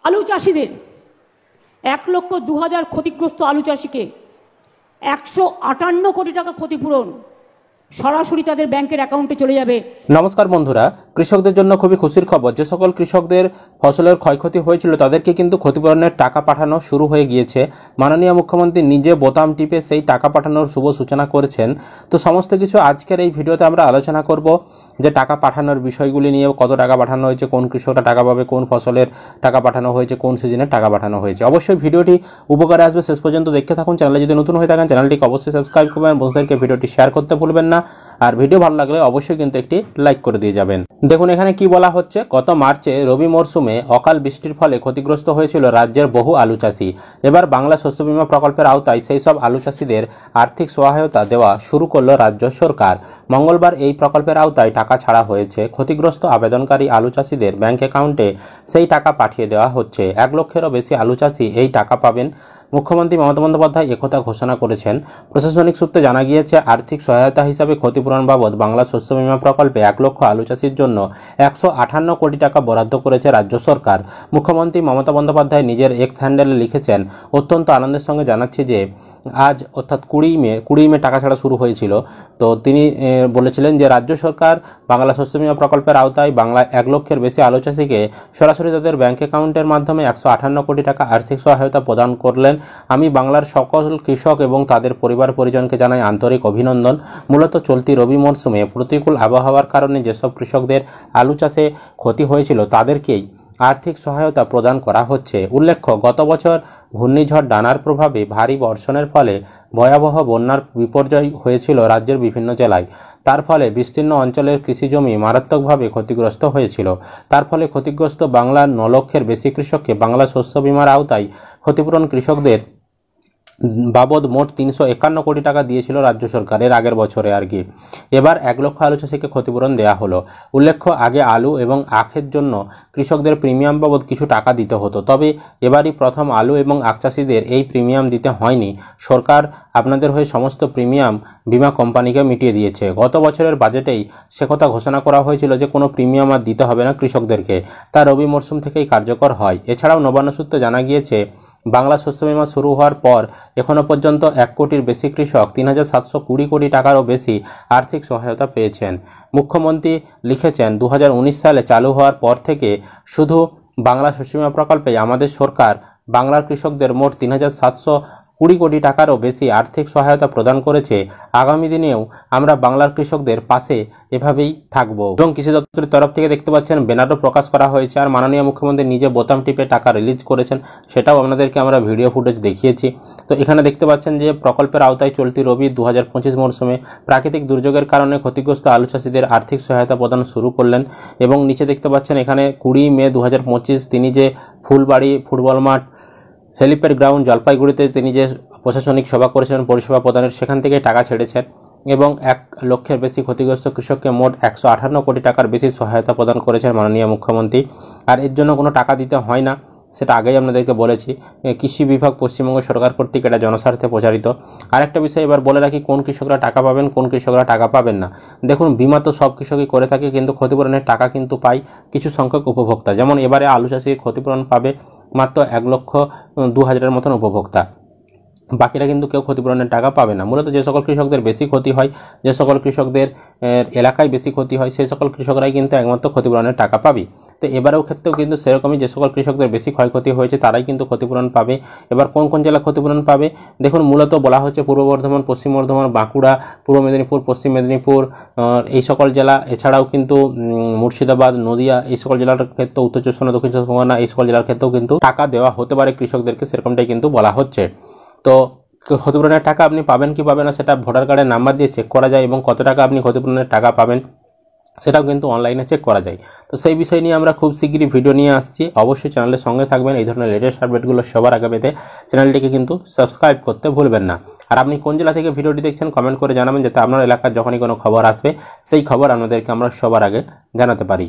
আলু চাষিদের 1,02,000 ক্ষতিগ্রস্ত আলু চাষিকে 158 কোটি টাকা ক্ষতিপূরণ সরাসরি তাদের ব্যাংকের অ্যাকাউন্টে চলে যাবে। নমস্কার বন্ধুরা, কৃষকদের জন্য খুবই খুশির খবর। যে সকল কৃষকদের ফসলের ক্ষয়ক্ষতি হয়েছিল তাদেরকে কিন্তু ক্ষতিপূরণের টাকা পাঠানো শুরু হয়ে গিয়েছে। মাননীয় মুখ্যমন্ত্রী নিজে বোতাম টিপে সেই টাকা পাঠানোর শুভ সূচনা করেছেন। তো সমস্ত কিছু আজকের এই ভিডিওতে আমরা আলোচনা করব, যে টাকা পাঠানোর বিষয়গুলি নিয়ে, কত টাকা পাঠানো হয়েছে, কোন কৃষকরা টাকা পাবে, কোন ফসলের টাকা পাঠানো হয়েছে, কোন সিজনে টাকা পাঠানো হয়েছে। অবশ্যই ভিডিওটি উপকারে আসবে, শেষ পর্যন্ত দেখতে থাকুন। চ্যানেলে যদি নতুন হয়ে থাকেন চ্যানেলটিকে অবশ্যই সাবস্ক্রাইব করবেন, বন্ধুদেরকে ভিডিওটি শেয়ার করতে ভুলবেন না, আর ভিডিও ভালো লাগলে অবশ্যই কিন্তু একটি লাইক করে দিয়ে যাবেন। দেখুন এখানে কি বলা হচ্ছে, গত মার্চে রবি মরশুমে অকাল বৃষ্টির ফলে ক্ষতিগ্রস্ত হয়েছিল রাজ্যের বহু আলু চাষি। এবার বাংলা শস্য বীমা প্রকল্পের আওতায় সেই সব আলু চাষিদের আর্থিক সহায়তা দেওয়া শুরু করলো রাজ্য সরকার। মঙ্গলবার এই প্রকল্পের আওতায় টাকা ছাড়া হয়েছে। ক্ষতিগ্রস্ত আবেদনকারী আলু চাষিদের ব্যাংক অ্যাকাউন্টে সেই টাকা পাঠিয়ে দেওয়া হচ্ছে। 1 লক্ষেরও বেশি আলু চাষি এই টাকা পাবেন। মুখ্যমন্ত্রী মমতা বন্দ্যোপাধ্যায় একথা ঘোষণা করেছেন। প্রশাসনিক সূত্রে জানা গিয়েছে, আর্থিক সহায়তা হিসাবে ক্ষতিপূরণ বাবদ বাংলা শস্য বীমা প্রকল্পে 1 লক্ষ আলু চাষির জন্য 158 কোটি টাকা বরাদ্দ করেছে রাজ্য সরকার। মুখ্যমন্ত্রী মমতা বন্দ্যোপাধ্যায় নিজের এক্স হ্যান্ডেলে লিখেছেন, অত্যন্ত আনন্দের সঙ্গে জানাচ্ছি যে আজ অর্থাৎ 20 মে টাকা ছাড়া শুরু হয়েছিল। তো তিনি বলেছিলেন যে রাজ্য সরকার বাংলা শস্য বীমা প্রকল্পের আওতায় বাংলা 1 লক্ষের বেশি আলু চাষিকে সরাসরি তাদের ব্যাংক অ্যাকাউন্টের মাধ্যমে 158 কোটি টাকা আর্থিক সহায়তা প্রদান করলেন। আমি বাংলার সকল কৃষক এবং তাদের পরিবার পরিজনকে জানাই আন্তরিক অভিনন্দন। মূলত চলতি রবি মরশুমে প্রতিকূল আবহাওয়ার কারণে যেসব কৃষকদের আলু চাষে ক্ষতি হয়েছিল তাদেরকেই আর্থিক সহায়তা প্রদান করা হচ্ছে। উল্লেখ্য, গত বছর ঘূর্ণিঝড় ডানার প্রভাবে ভারী বর্ষণের ফলে ভয়াবহ বন্যার বিপর্যয় হয়েছিল রাজ্যের বিভিন্ন জেলায়। তার ফলে বিস্তীর্ণ অঞ্চলের কৃষিজমি মারাত্মকভাবে ক্ষতিগ্রস্ত হয়েছিল। তার ফলে ক্ষতিগ্রস্ত বাংলার 9 লক্ষের বেশি কৃষককে বাংলা শস্য বীমার আওতায় ক্ষতিপূরণ কৃষকদের বাবদ মোট 351 কোটি টাকা দিয়েছিল রাজ্য সরকারের আগের বছরে আর কি। এবার 1 লক্ষ আলু চাষিকে ক্ষতিপূরণ দেওয়া হলো। উল্লেখ্য, আগে আলু এবং আখের জন্য কৃষকদের প্রিমিয়াম বাবদ কিছু টাকা দিতে হতো, তবে এবারই প্রথম আলু এবং আখ চাষিদের এই প্রিমিয়াম দিতে হয়নি। সরকার আপনাদের হয়ে সমস্ত প্রিমিয়াম বিমা কোম্পানিকে মিটিয়ে দিয়েছে। গত বছরের বাজেটেই সে কথা ঘোষণা করা হয়েছিল যে কোনো প্রিমিয়াম আর দিতে হবে না কৃষকদেরকে, তা রবি মরশুম থেকেই কার্যকর হয়। এছাড়াও নবান্ন সূত্রে জানা গিয়েছে, বাংলা শস্য বীমা শুরু হওয়ার পর এখনো পর্যন্ত 1 কোটির বেশি কৃষক 3,720 কোটি টাকারও বেশি আর্থিক সহায়তা পেয়েছেন। মুখ্যমন্ত্রী লিখেছেন, 2019 সালে চালু হওয়ার পর থেকে শুধু বাংলা শস্য বীমা প্রকল্পে আমাদের সরকার বাংলার কৃষকদের মোট 3,720 কোটি টাকারও বেশি আর্থিক সহায়তা প্রদান করেছে। আগামী দিনেও আমরা বাংলার কৃষকদের পাশে এভাবেই থাকব। এবং কৃষি দপ্তরের তরফ থেকে দেখতে পাচ্ছেন ব্যানারও প্রকাশ করা হয়েছে, আর মাননীয় মুখ্যমন্ত্রী নিজে বোতাম টিপে টাকা রিলিজ করেছেন, সেটাও আপনাদেরকে আমরা ভিডিও ফুটেজ দেখিয়েছি। তো এখানে দেখতে পাচ্ছেন যে প্রকল্পের আওতায় চলতি রবি 2025 মরশুমে প্রাকৃতিক দুর্যোগের কারণে ক্ষতিগ্রস্ত আলু চাষিদের আর্থিক সহায়তা প্রদান শুরু করলেন। এবং নিচে দেখতে পাচ্ছেন এখানে 20 মে 2025 তিনি যে ফুলবাড়ি ফুটবল মাঠ, হেলিপ্যাড গ্রাউন্ড জলপাইগুড়িতে তিনি যে প্রশাসনিক সভা করেছিলেন পরিষেবা প্রদানের, সেখান থেকে টাকা ছেড়েছেন এবং 1 লক্ষের বেশি ক্ষতিগ্রস্ত কৃষককে মোট 158 কোটি টাকার বেশি সহায়তা প্রদান করেছেন মাননীয় মুখ্যমন্ত্রী। আর এর জন্য কোনো টাকা দিতে হয় না, সেটা আগেই আপনাদেরকে বলেছি। কৃষি বিভাগ পশ্চিমবঙ্গ সরকার কর্তৃক এটা জনস্বার্থে প্রচারিত। আরেকটা বিষয় এবার বলে রাখি, কোন কৃষকরা টাকা পাবেন, কোন কৃষকরা টাকা পাবেন না। দেখুন, বিমা তো সব কৃষকই করে থাকে, কিন্তু ক্ষতিপূরণের টাকা কিন্তু পায় কিছু সংখ্যক উপভোক্তা। যেমন এবারে আলু চাষির ক্ষতিপূরণ পাবে মাত্র 1,02,000 মতন উপভোক্তা, বাকিরা কিন্তু কেউ ক্ষতিপূরণের টাকা পাবে না। মূলত যে সকল কৃষকদের বেশি ক্ষতি হয়, যে সকল কৃষকদের এলাকায় বেশি ক্ষতি হয়, সেই সকল কৃষকরাই কিন্তু একমাত্র ক্ষতিপূরণের টাকা পাবে। তো এবারেও ক্ষেত্রেও কিন্তু সেরকমই, যে সকল কৃষকদের বেশি ক্ষয়ক্ষতি হয়েছে তারাই কিন্তু ক্ষতিপূরণ পাবে। এবার কোন কোন জেলা ক্ষতিপূরণ পাবে দেখুন, মূলত বলা হচ্ছে পূর্ব বর্ধমান, পশ্চিম বর্ধমান, বাঁকুড়া, পূর্ব মেদিনীপুর, পশ্চিম মেদিনীপুর, এই সকল জেলা। এছাড়াও কিন্তু মুর্শিদাবাদ, নদিয়া, এই সকল জেলার ক্ষেত্রেও, উত্তর চব্বিশ পরগনা, দক্ষিণ চব্বিশ পরগনা, এই সকল জেলার ক্ষেত্রেও কিন্তু টাকা দেওয়া হতে পারে কৃষকদেরকে, সেরকমটাই কিন্তু বলা হচ্ছে। তো ক্ষতিপূরণের টাকা আপনি পাবেন কি পাবেন না সেটা ভোটার কার্ডের নাম্বার দিয়ে চেক করা যায়, এবং কত টাকা আপনি ক্ষতিপূরণের টাকা পাবেন সেটাও কিন্তু অনলাইনে চেক করা যায়। তো সেই বিষয় নিয়ে আমরা খুব শীঘ্রই ভিডিও নিয়ে আসছি। অবশ্যই চ্যানেলের সঙ্গে থাকবেন, এই ধরনের লেটেস্ট আপডেটগুলো সবার আগে পেতে চ্যানেলটিকে কিন্তু সাবস্ক্রাইব করতে ভুলবেন না। আর আপনি কোন জেলা থেকে ভিডিওটি দেখছেন কমেন্ট করে জানাবেন, যাতে আপনার এলাকার যখনই কোনো খবর আসবে সেই খবর আপনাদেরকে আমরা সবার আগে জানাতে পারি।